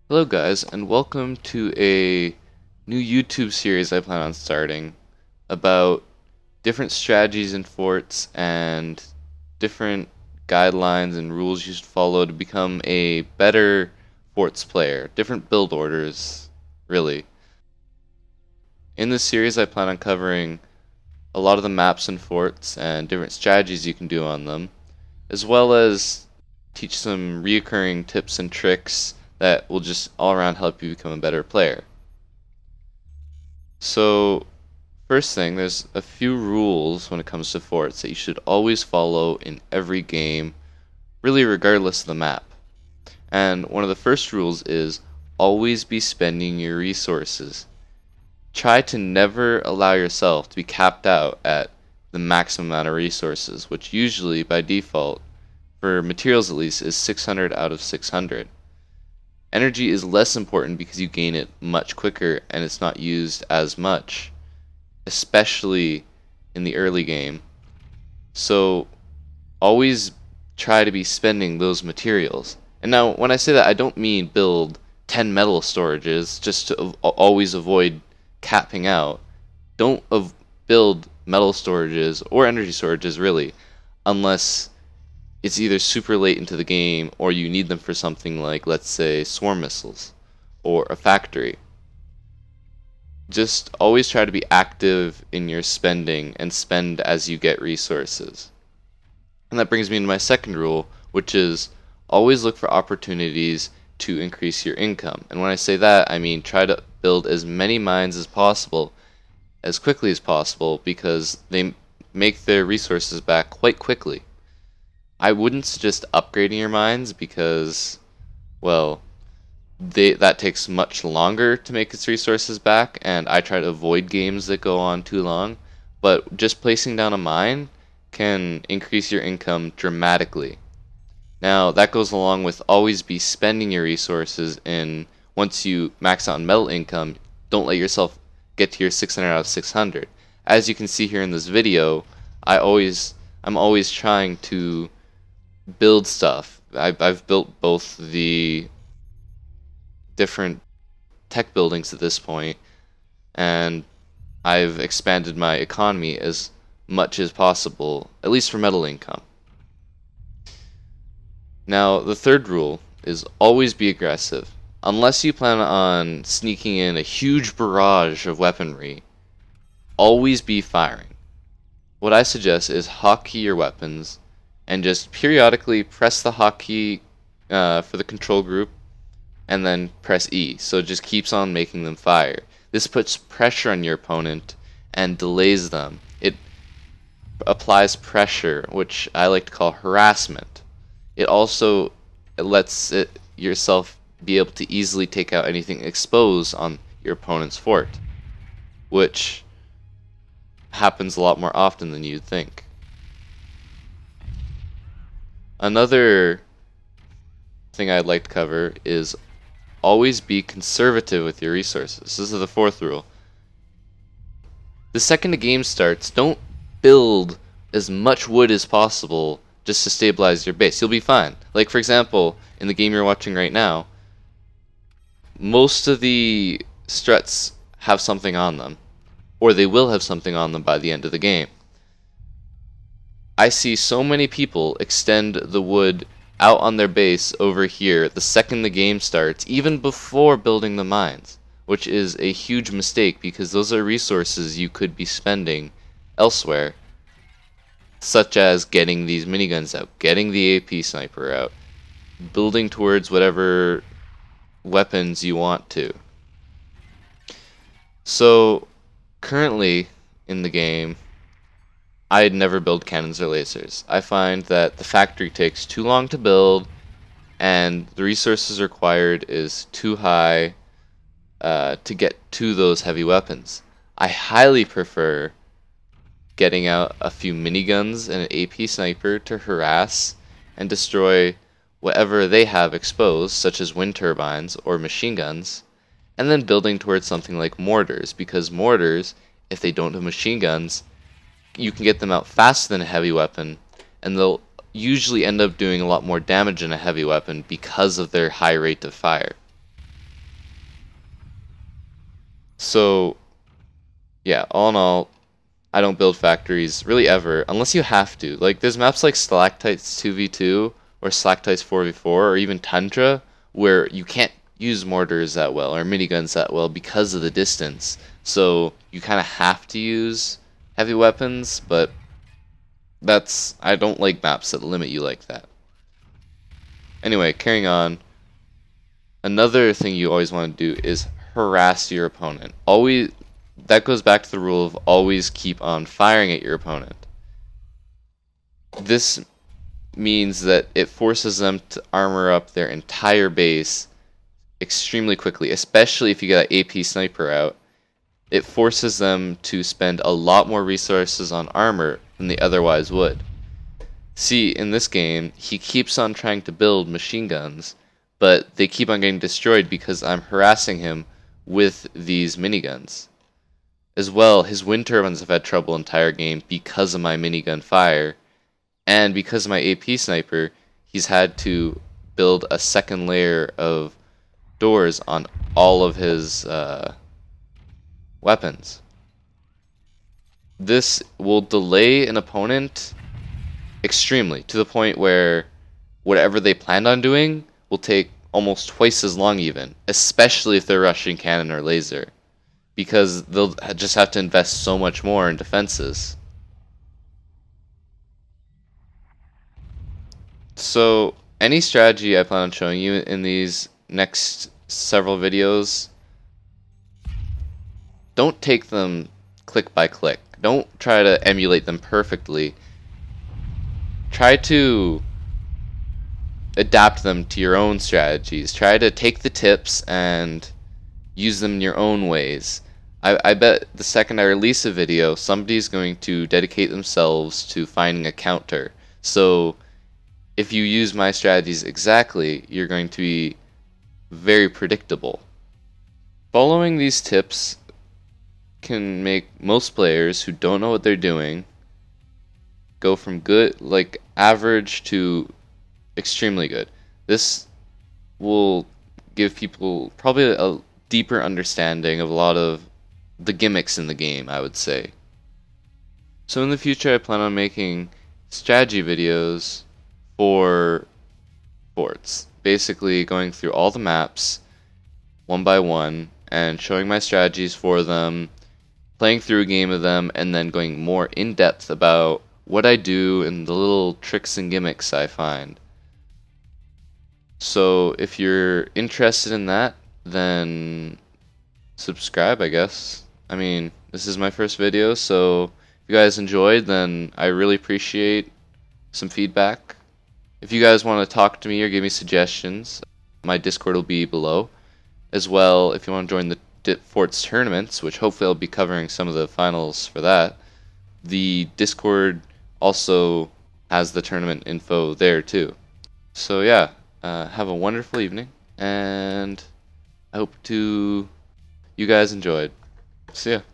Hello, guys, and welcome to a new YouTube series I plan on starting about different strategies in forts and different guidelines and rules you should follow to become a better forts player. Different build orders, really. In this series, I plan on covering a lot of the maps and forts and different strategies you can do on them, as well as teach some reoccurring tips and tricks that will just all around help you become a better player. So, first thing, there's a few rules when it comes to forts that you should always follow in every game, really regardless of the map. And one of the first rules is always be spending your resources. Try to never allow yourself to be capped out at the maximum amount of resources, which usually by default, for materials at least, is 600 out of 600. Energy is less important because you gain it much quicker and it's not used as much, especially in the early game. So always try to be spending those materials. And now, when I say that, I don't mean build 10 metal storages just to always avoid capping out. Don't build metal storages or energy storages really, unless it's either super late into the game or you need them for something like, let's say, swarm missiles or a factory. Just always try to be active in your spending and spend as you get resources. And that brings me to my second rule, which is always look for opportunities to increase your income. And when I say that, I mean try to build as many mines as possible, as quickly as possible, because they make their resources back quite quickly. I wouldn't suggest upgrading your mines because, well, that takes much longer to make its resources back, and I try to avoid games that go on too long. But just placing down a mine can increase your income dramatically. Now, that goes along with always be spending your resources in once you max out on metal income, don't let yourself get to your 600 out of 600. As you can see here in this video, I'm always trying to build stuff. I've built both the different tech buildings at this point, and I've expanded my economy as much as possible, at least for metal income. Now, the third rule is always be aggressive. Unless you plan on sneaking in a huge barrage of weaponry, always be firing. What I suggest is hotkey your weapons and just periodically press the hotkey for the control group and then press E, so it just keeps on making them fire. This puts pressure on your opponent and delays them. It applies pressure, which I like to call harassment. It also lets yourself be able to easily take out anything exposed on your opponent's fort, which happens a lot more often than you'd think. Another thing I'd like to cover is always be conservative with your resources. This is the fourth rule. The second the game starts, don't build as much wood as possible just to stabilize your base. You'll be fine. Like, for example, in the game you're watching right now, most of the struts have something on them, or they will have something on them by the end of the game. I see so many people extend the wood out on their base over here the second the game starts, even before building the mines, which is a huge mistake because those are resources you could be spending elsewhere, such as getting these miniguns out, getting the AP sniper out, building towards whatever weapons you want to. So, currently in the game, I'd never build cannons or lasers. I find that the factory takes too long to build, and the resources required is too high to get to those heavy weapons. I highly prefer getting out a few miniguns and an AP sniper to harass and destroy whatever they have exposed, such as wind turbines or machine guns, and then building towards something like mortars, because mortars, if they don't have machine guns, you can get them out faster than a heavy weapon, and they'll usually end up doing a lot more damage than a heavy weapon because of their high rate of fire. So yeah, all in all, I don't build factories really ever unless you have to. Like there's maps like Stalactites 2v2 or Stalactites 4v4 or even Tundra where you can't use mortars that well or miniguns that well because of the distance. So you kind of have to use heavy weapons, but I don't like maps that limit you like that. Anyway, carrying on. Another thing you always want to do is harass your opponent. Always that goes back to the rule of always keep on firing at your opponent. This means that it forces them to armor up their entire base extremely quickly, especially if you get an AP sniper out. It forces them to spend a lot more resources on armor than they otherwise would. See, in this game, he keeps on trying to build machine guns, but they keep on getting destroyed because I'm harassing him with these miniguns. As well, his wind turbines have had trouble entire game because of my minigun fire, and because of my AP sniper, he's had to build a second layer of doors on all of his weapons. This will delay an opponent extremely, to the point where whatever they planned on doing will take almost twice as long even, especially if they're rushing cannon or laser, because they'll just have to invest so much more in defenses. So any strategy I plan on showing you in these next several videos, don't take them click by click. Don't try to emulate them perfectly. Try to adapt them to your own strategies. Try to take the tips and use them in your own ways. I bet the second I release a video, somebody's going to dedicate themselves to finding a counter. So if you use my strategies exactly, you're going to be very predictable. Following these tips can make most players who don't know what they're doing go from good, like average, to extremely good. This will give people probably a deeper understanding of a lot of the gimmicks in the game, I would say. So in the future, I plan on making strategy videos for forts, basically going through all the maps one by one and showing my strategies for them, playing through a game of them, and then going more in depth about what I do and the little tricks and gimmicks I find. So if you're interested in that, then subscribe, I guess. I mean, this is my first video, so if you guys enjoyed, then I really appreciate some feedback. If you guys want to talk to me or give me suggestions, my Discord will be below. As well, if you want to join the Forts tournaments, which hopefully I'll be covering some of the finals for that, the Discord also has the tournament info there too. So yeah, have a wonderful evening, and I hope you guys enjoyed. See ya.